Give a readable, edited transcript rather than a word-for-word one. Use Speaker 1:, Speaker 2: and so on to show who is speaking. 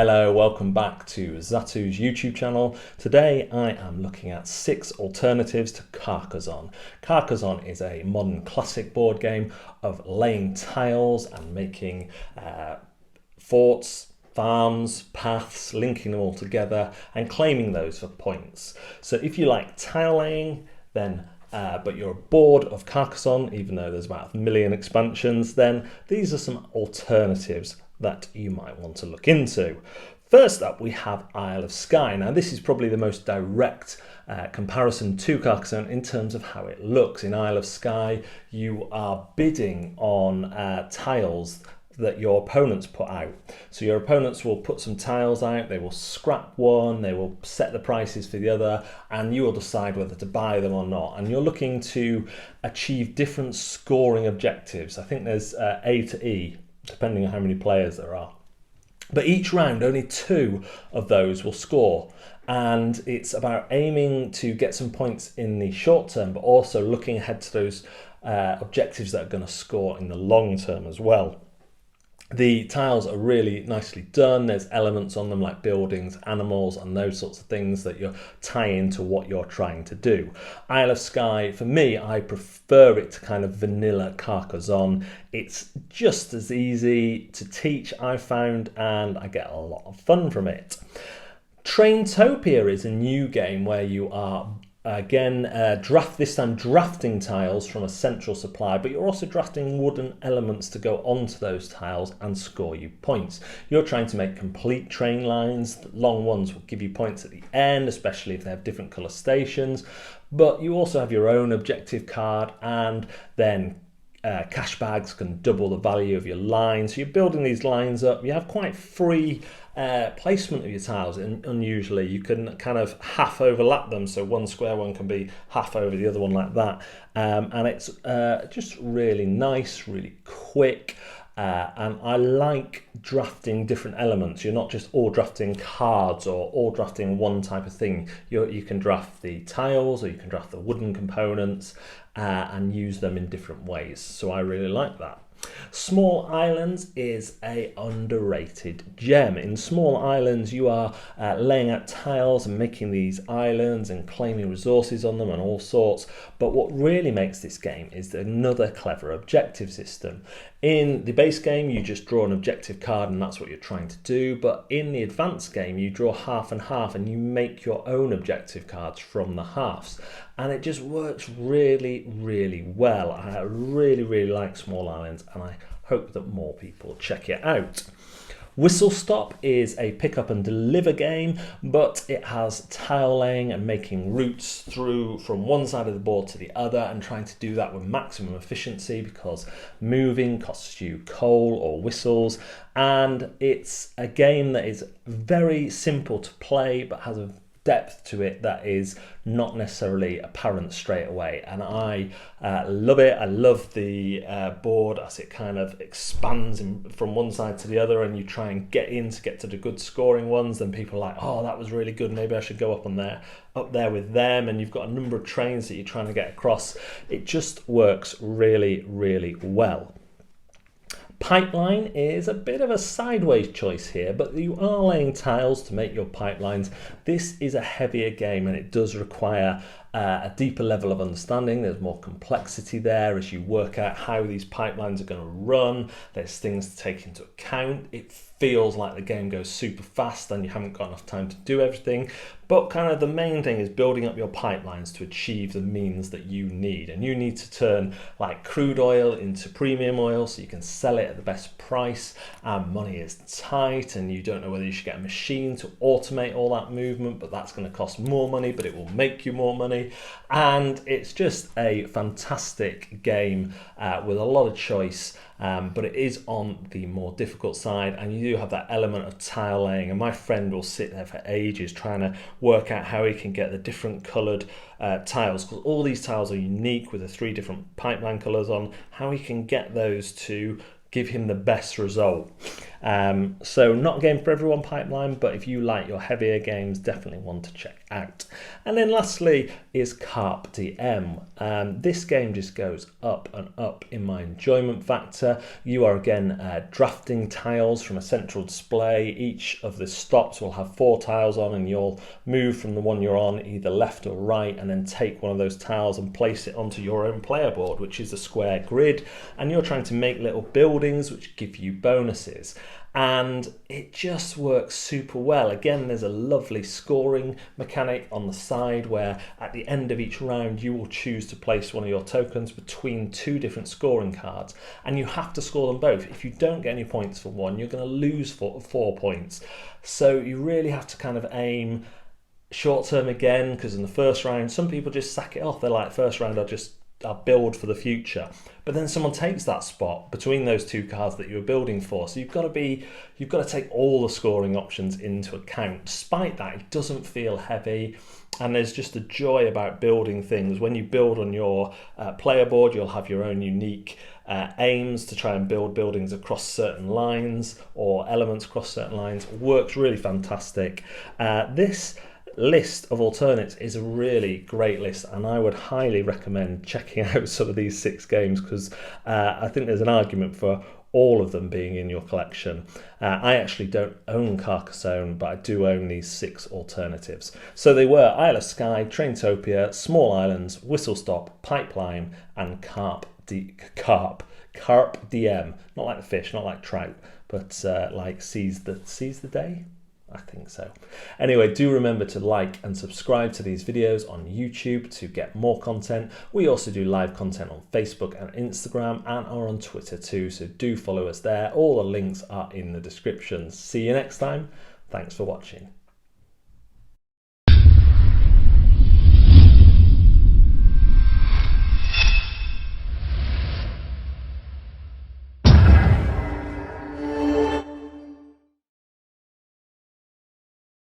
Speaker 1: Hello, welcome back to Zatu's YouTube channel. Today I am looking at 6 alternatives to Carcassonne. Carcassonne is a modern classic board game of laying tiles and making forts, farms, paths, linking them all together and claiming those for points. So if you like tile laying, then but you're bored of Carcassonne, even though there's about 1 million expansions, then these are some alternatives that you might want to look into. First up, we have Isle of Skye. Now, this is probably the most direct comparison to Carcassonne in terms of how it looks. In Isle of Skye, you are bidding on tiles that your opponents put out. So your opponents will put some tiles out, they will scrap one, they will set the prices for the other, and you will decide whether to buy them or not. And you're looking to achieve different scoring objectives. I think there's A to E, depending on how many players there are. But each round, only 2 of those will score. And it's about aiming to get some points in the short term, but also looking ahead to those objectives that are going to score in the long term as well. The tiles are really nicely done. There's elements on them like buildings, animals, and those sorts of things that you're tying into what you're trying to do. Isle of Skye, for me, I prefer it to kind of vanilla Carcassonne. It's just as easy to teach, I've found, and I get a lot of fun from it. Topia is a new game where you are this time drafting tiles from a central supply, but you're also drafting wooden elements to go onto those tiles and score you points. You're trying to make complete train lines. The long ones will give you points at the end, especially if they have different colour stations, but you also have your own objective card, and then cash bags can double the value of your lines. So you're building these lines up. You have quite free placement of your tiles, and unusually you can kind of half overlap them, so one square one can be half over the other one like that, and it's just really nice, really quick. And I like drafting different elements. You're not just all drafting cards or all drafting one type of thing. You can draft the tiles, or you can draft the wooden components and use them in different ways. So I really like that. Small Islands is a underrated gem. In Small Islands, you are laying out tiles and making these islands and claiming resources on them and all sorts. But what really makes this game is another clever objective system. In the base game, you just draw an objective card and that's what you're trying to do. But in the advanced game, you draw half and half and you make your own objective cards from the halves. And it just works really, really well. I really, really like Small Islands, and I hope that more people check it out. Whistlestop is a pick up and deliver game, but it has tile laying and making routes through from one side of the board to the other, and trying to do that with maximum efficiency because moving costs you coal or whistles. And it's a game that is very simple to play but has a depth to it that is not necessarily apparent straight away, and I love it. I love the board as it kind of expands from one side to the other, and you try and get to the good scoring ones. Then people are like, oh, that was really good, maybe I should go up there with them, and you've got a number of trains that you're trying to get across. It just works really, really well. Pipeline is a bit of a sideways choice here, but you are laying tiles to make your pipelines. This is a heavier game and it does require a deeper level of understanding. There's more complexity there as you work out how these pipelines are going to run. There's things to take into account. It feels like the game goes super fast and you haven't got enough time to do everything. But kind of the main thing is building up your pipelines to achieve the means that you need. And you need to turn like crude oil into premium oil so you can sell it at the best price. Money is tight and you don't know whether you should get a machine to automate all that movement, but that's going to cost more money, but it will make you more money. And it's just a fantastic game with a lot of choice. But it is on the more difficult side, and you do have that element of tile laying, and my friend will sit there for ages trying to work out how he can get the different coloured tiles, because all these tiles are unique with the 3 different pipeline colours on, how he can get those to give him the best result. So not a game for everyone, Pipeline, but if you like your heavier games, definitely one to check out. And then lastly is Carpe Diem. This game just goes up and up in my enjoyment factor. You are again drafting tiles from a central display. Each of the stops will have 4 tiles on, and you'll move from the one you're on either left or right, and then take one of those tiles and place it onto your own player board, which is a square grid, and you're trying to make little buildings which give you bonuses. And it just works super well. Again, there's a lovely scoring mechanic on the side where at the end of each round you will choose to place one of your tokens between 2 different scoring cards, and you have to score them both. If you don't get any points for one, you're going to lose 4 points. So you really have to kind of aim short term again, because in the first round some people just sack it off. They're like, first round I'll build for the future, but then someone takes that spot between those 2 cards that you were building for. So you've got to take all the scoring options into account. Despite that, it doesn't feel heavy, and there's just a joy about building things. When you build on your player board, you'll have your own unique aims to try and build buildings across certain lines or elements across certain lines. It works really fantastic. This list of alternates is a really great list, and I would highly recommend checking out some of these 6 games, because I think there's an argument for all of them being in your collection. I actually don't own Carcassonne, but I do own these 6 alternatives. So they were Isle of Skye, Topia, Small Islands, Whistlestop, Pipeline, and Carpe Diem. Not like the fish, not like trout, but like seize the day. I think so. Anyway, do remember to like and subscribe to these videos on YouTube to get more content. We also do live content on Facebook and Instagram, and are on Twitter too, so do follow us there. All the links are in the description. See you next time. Thanks for watching.